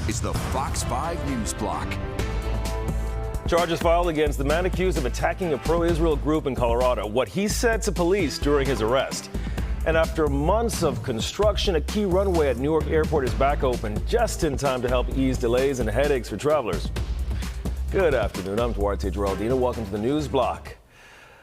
It's the Fox 5 News Block. Charges filed against the man accused of attacking a pro-Israel group in Colorado. What he said to police during his arrest. And after months of construction, a key runway at Newark Airport is back open just in time to help ease delays and headaches for travelers. Good afternoon. I'm Duarte Geraldino. Welcome to the News Block.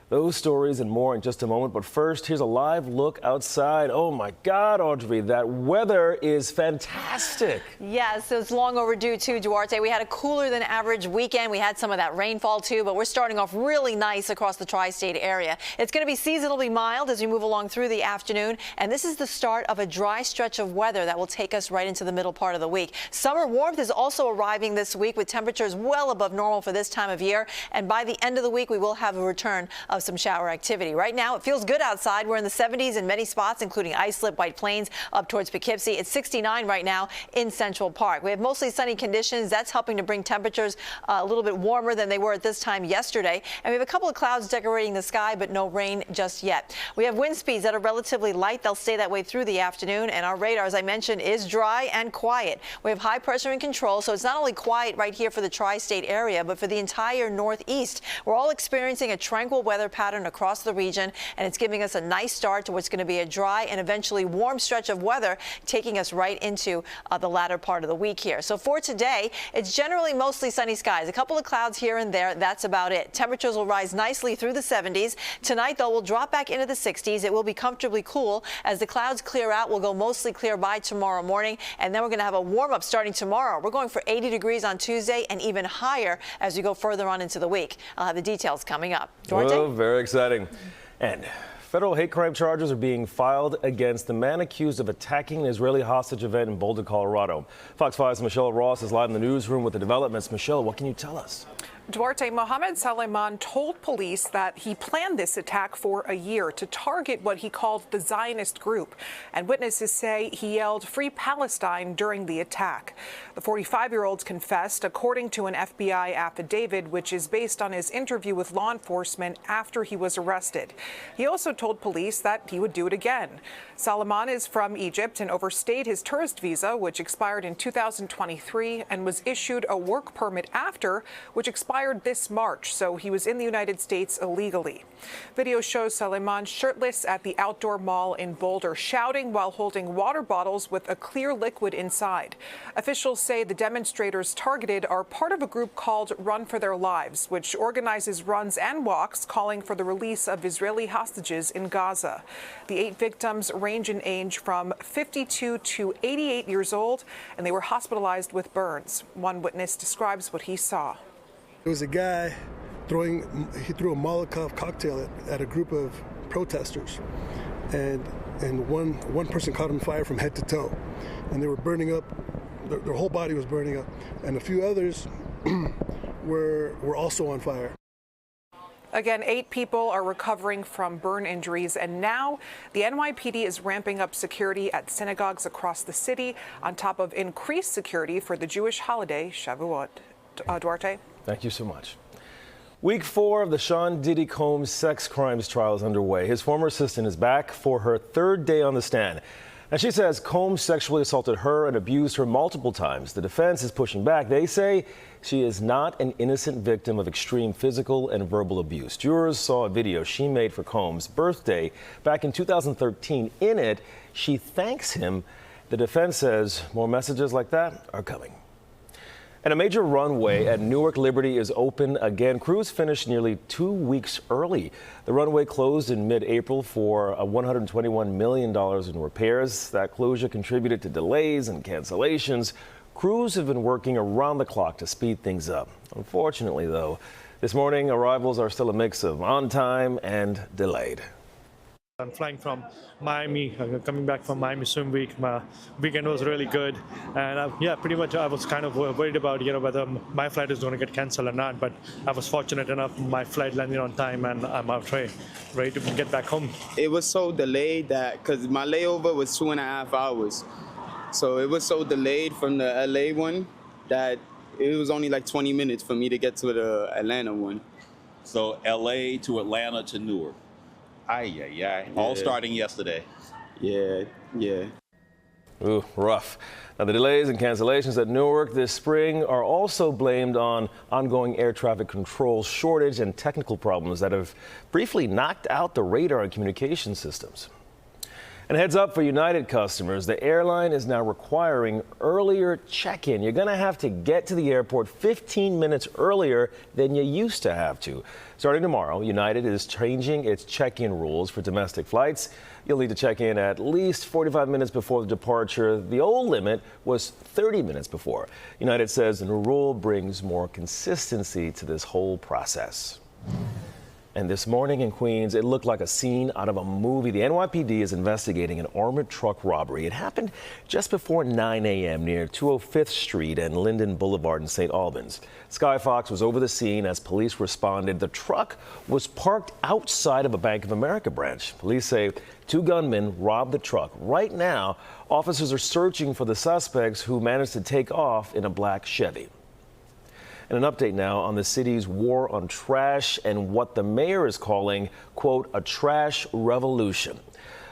Those stories and more in just a moment. But first, here's a live look outside. Oh, my God, Audrey, that weather is fantastic. Yes, it's long overdue, too, Duarte. We had a cooler than average weekend. We had some of that rainfall, too, but we're starting off really nice across the tri-state area. It's going to be seasonably mild as we move along through the afternoon. And this is the start of a dry stretch of weather that will take us right into the middle part of the week. Summer warmth is also arriving this week with temperatures well above normal for this time of year. And by the end of the week, we will have a return of some shower activity. Right now, it feels good outside. We're in the 70s in many spots, including Islip, White Plains, up towards Poughkeepsie. It's 69 right now in Central Park. We have mostly sunny conditions. That's helping to bring temperatures a little bit warmer than they were at this time yesterday. And we have a couple of clouds decorating the sky, but no rain just yet. We have wind speeds that are relatively light. They'll stay that way through the afternoon. And our radar, as I mentioned, is dry and quiet. We have high pressure in control, so it's not only quiet right here for the tri-state area, but for the entire Northeast. We're all experiencing a tranquil weather pattern across the region, and it's giving us a nice start to what's going to be a dry and eventually warm stretch of weather, taking us right into the latter part of the week here. So for today, it's generally mostly sunny skies. A couple of clouds here and there. That's about it. Temperatures will rise nicely through the 70s. Tonight, though, we'll drop back into the 60s. It will be comfortably cool. As the clouds clear out, we'll go mostly clear by tomorrow morning, and then we're going to have a warm-up starting tomorrow. We're going for 80 degrees on Tuesday and even higher as we go further on into the week. I'll have the details coming up. Duarte? Oh, very exciting. And federal hate crime charges are being filed against the man accused of attacking an Israeli hostage event in Boulder, Colorado. Fox 5's Michelle Ross is live in the newsroom with the developments. Michelle, what can you tell us? Duarte, Mohammed Suleiman told police that he planned this attack for a year to target what he called the Zionist group. And witnesses say he yelled "Free Palestine" during the attack. The 45-year-old confessed, according to an FBI affidavit, which is based on his interview with law enforcement after he was arrested. He also told police that he would do it again. Suleiman is from Egypt and overstayed his tourist visa, which expired in 2023, and was issued a work permit after, which expired this March, so he was in the United States illegally. Video shows Suleiman shirtless at the outdoor mall in Boulder, shouting while holding water bottles with a clear liquid inside. Officials say the demonstrators targeted are part of a group called Run for Their Lives, which organizes runs and walks calling for the release of Israeli hostages in Gaza. The 8 victims range in age from 52 to 88 years old, and they were hospitalized with burns. One witness describes what he saw. There was a guy he threw a Molotov cocktail at a group of protesters, and one person caught on fire from head to toe, and they were burning up. Their whole body was burning up, and a few others were also on fire. Again, 8 people are recovering from burn injuries, and now the NYPD is ramping up security at synagogues across the city on top of increased security for the Jewish holiday Shavuot. Duarte? Thank you so much. Week 4 of the Sean Diddy Combs sex crimes trial is underway. His former assistant is back for her 3rd day on the stand. And she says Combs sexually assaulted her and abused her multiple times. The defense is pushing back. They say she is not an innocent victim of extreme physical and verbal abuse. Jurors saw a video she made for Combs' birthday back in 2013. In it, she thanks him. The defense says more messages like that are coming. And a major runway at Newark Liberty is open again. Crews finished nearly 2 weeks early. The runway closed in mid-April for $121 million in repairs. That closure contributed to delays and cancellations. Crews have been working around the clock to speed things up. Unfortunately, though, this morning arrivals are still a mix of on time and delayed. I'm flying from Miami, coming back from Miami swim week. My weekend was really good, and pretty much I was kind of worried about whether my flight is going to get canceled or not. But I was fortunate enough, my flight landed on time, and I'm out ready to get back home. It was so delayed that because my layover was 2.5 hours, so it was so delayed from the LA one that it was only like 20 minutes for me to get to the Atlanta one. So LA to Atlanta to Newark. All starting yesterday. Yeah. Ooh, rough. Now, the delays and cancellations at Newark this spring are also blamed on ongoing air traffic control shortage and technical problems that have briefly knocked out the radar and communication systems. And heads up for United customers, the airline is now requiring earlier check-in. You're going to have to get to the airport 15 minutes earlier than you used to have to. Starting tomorrow, United is changing its check-in rules for domestic flights. You'll need to check in at least 45 minutes before the departure. The old limit was 30 minutes before. United says the new rule brings more consistency to this whole process. And this morning in Queens, it looked like a scene out of a movie. The NYPD is investigating an armored truck robbery. It happened just before 9 a.m. near 205th Street and Linden Boulevard in St. Albans. Sky Fox was over the scene as police responded. The truck was parked outside of a Bank of America branch. Police say 2 gunmen robbed the truck. Right now, officers are searching for the suspects who managed to take off in a black Chevy. And an update now on the city's war on trash and what the mayor is calling, quote, a trash revolution.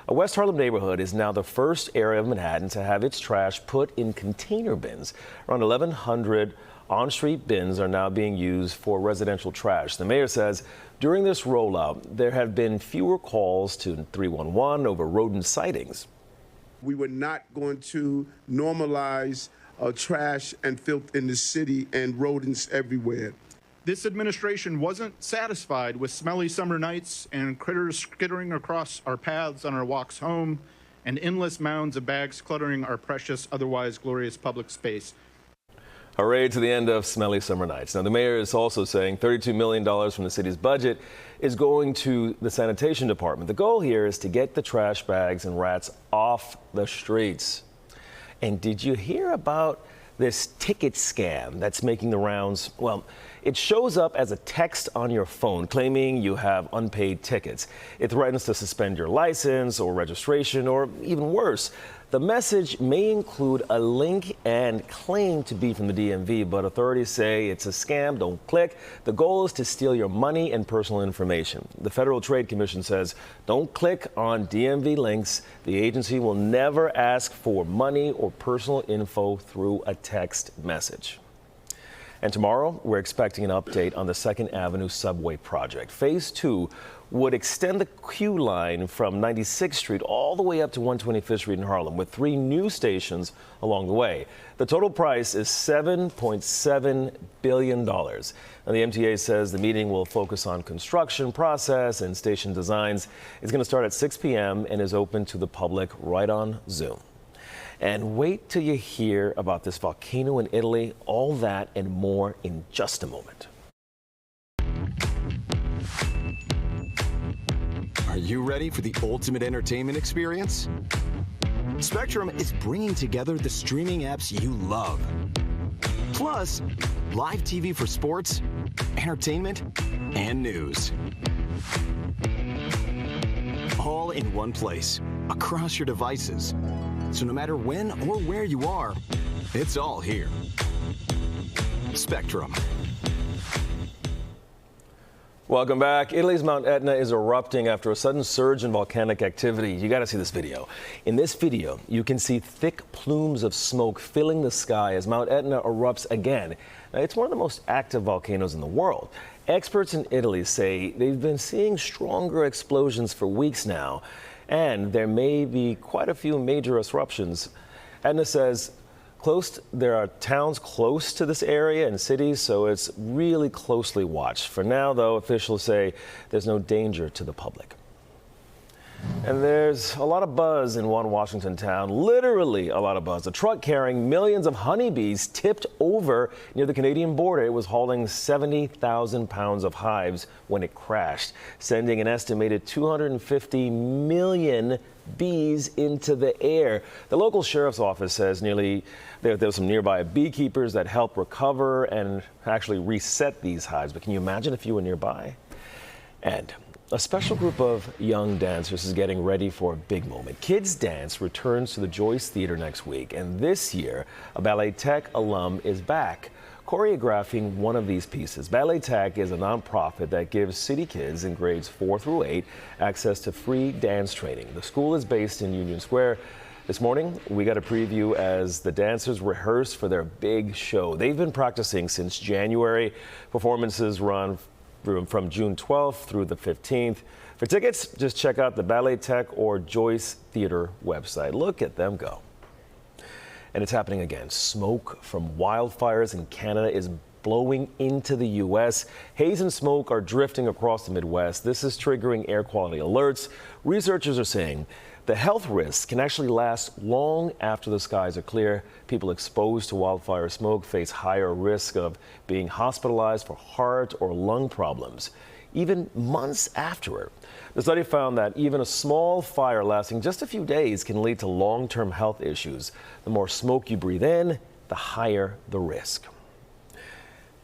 A West Harlem neighborhood is now the first area of Manhattan to have its trash put in container bins. Around 1,100 on-street bins are now being used for residential trash. The mayor says during this rollout, there have been fewer calls to 311 over rodent sightings. We were not going to normalize trash and filth in the city and rodents everywhere. This administration wasn't satisfied with smelly summer nights and critters skittering across our paths on our walks home and endless mounds of bags cluttering our precious, otherwise glorious public space. Hooray to the end of smelly summer nights. Now, the mayor is also saying $32 million from the city's budget is going to the sanitation department. The goal here is to get the trash bags and rats off the streets. And did you hear about this ticket scam that's making the rounds? Well, it shows up as a text on your phone claiming you have unpaid tickets. It threatens to suspend your license or registration, or even worse, the message may include a link and claim to be from the DMV, but authorities say it's a scam. Don't click. The goal is to steal your money and personal information. The Federal Trade Commission says don't click on DMV links. The agency will never ask for money or personal info through a text message. And tomorrow, we're expecting an update on the 2nd Avenue subway project. Phase 2 would extend the Q line from 96th Street all the way up to 125th Street in Harlem, with 3 new stations along the way. The total price is $7.7 billion. Now, the MTA says the meeting will focus on construction process and station designs. It's going to start at 6 p.m. and is open to the public right on Zoom. And wait till you hear about this volcano in Italy. All that and more in just a moment. Are you ready for the ultimate entertainment experience? Spectrum is bringing together the streaming apps you love. Plus, live TV for sports, entertainment, and news. All in one place, across your devices. So no matter when or where you are, it's all here. Spectrum. Welcome back. Italy's Mount Etna is erupting after a sudden surge in volcanic activity. You got to see this video. In this video, you can see thick plumes of smoke filling the sky as Mount Etna erupts again. Now, it's one of the most active volcanoes in the world. Experts in Italy say they've been seeing stronger explosions for weeks now, and there may be quite a few major eruptions. Etna says there are towns close to this area and cities, so it's really closely watched. For now, though, officials say there's no danger to the public. And there's a lot of buzz in one Washington town, literally a lot of buzz. A truck carrying millions of honeybees tipped over near the Canadian border. It was hauling 70,000 pounds of hives when it crashed, sending an estimated 250 million bees into the air. The local sheriff's office says there were some nearby beekeepers that helped recover and actually reset these hives. But can you imagine if you were nearby? And a special group of young dancers is getting ready for a big moment. Kids Dance returns to the Joyce Theater next week, and this year, a Ballet Tech alum is back, choreographing one of these pieces. Ballet Tech is a nonprofit that gives city kids in grades 4 through 8 access to free dance training. The school is based in Union Square. This morning, we got a preview as the dancers rehearse for their big show. They've been practicing since January. Performances run from June 12th through the 15th. For tickets, just check out the Ballet Tech or Joyce Theater website. Look at them go. And it's happening again. Smoke from wildfires in Canada is blowing into the U.S. Haze and smoke are drifting across the Midwest. This is triggering air quality alerts. Researchers are saying the health risks can actually last long after the skies are clear. People exposed to wildfire smoke face higher risk of being hospitalized for heart or lung problems, even months afterward. The study found that even a small fire lasting just a few days can lead to long-term health issues. The more smoke you breathe in, the higher the risk.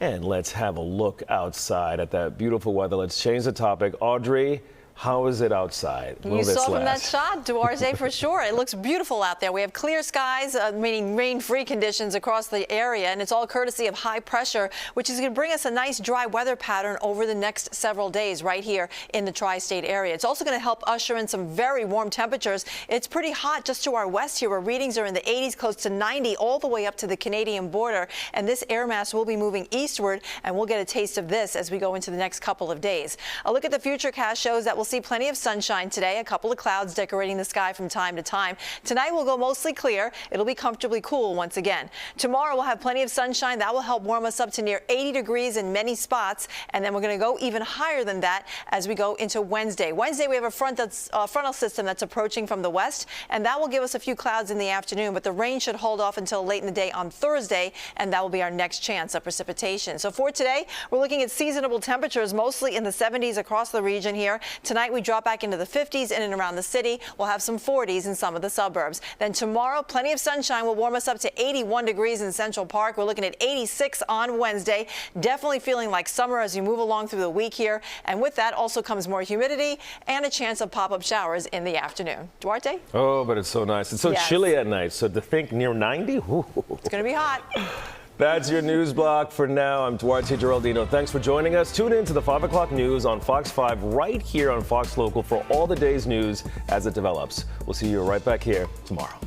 And let's have a look outside at that beautiful weather. Let's change the topic. Audrey, how is it outside? You saw from that shot, Duarte, for sure. It looks beautiful out there. We have clear skies, meaning rain-free conditions across the area, and it's all courtesy of high pressure, which is going to bring us a nice dry weather pattern over the next several days right here in the tri-state area. It's also going to help usher in some very warm temperatures. It's pretty hot just to our west here, where readings are in the 80s, close to 90, all the way up to the Canadian border, and this air mass will be moving eastward, and we'll get a taste of this as we go into the next couple of days. A look at the futurecast shows that we'll see plenty of sunshine today, a couple of clouds decorating the sky from time to time. Tonight will go mostly clear. It'll be comfortably cool once again. Tomorrow we'll have plenty of sunshine. That will help warm us up to near 80 degrees in many spots, and then we're going to go even higher than that as we go into Wednesday. Wednesday we have a frontal system that's approaching from the west, and that will give us a few clouds in the afternoon, but the rain should hold off until late in the day on Thursday, and that will be our next chance of precipitation. So for today, we're looking at seasonable temperatures mostly in the 70s across the region here. Tonight we drop back into the 50s in and around the city. We'll have some 40s in some of the suburbs. Then tomorrow, plenty of sunshine will warm us up to 81 degrees in Central Park. We're looking at 86 on Wednesday. Definitely feeling like summer as you move along through the week here. And with that also comes more humidity and a chance of pop-up showers in the afternoon. Duarte? Oh, but it's so nice. It's so chilly at night. So to think near 90? Ooh. It's going to be hot. That's your news block for now. I'm Duarte Geraldino. Thanks for joining us. Tune in to the 5 o'clock news on Fox 5 right here on Fox Local for all the day's news as it develops. We'll see you right back here tomorrow.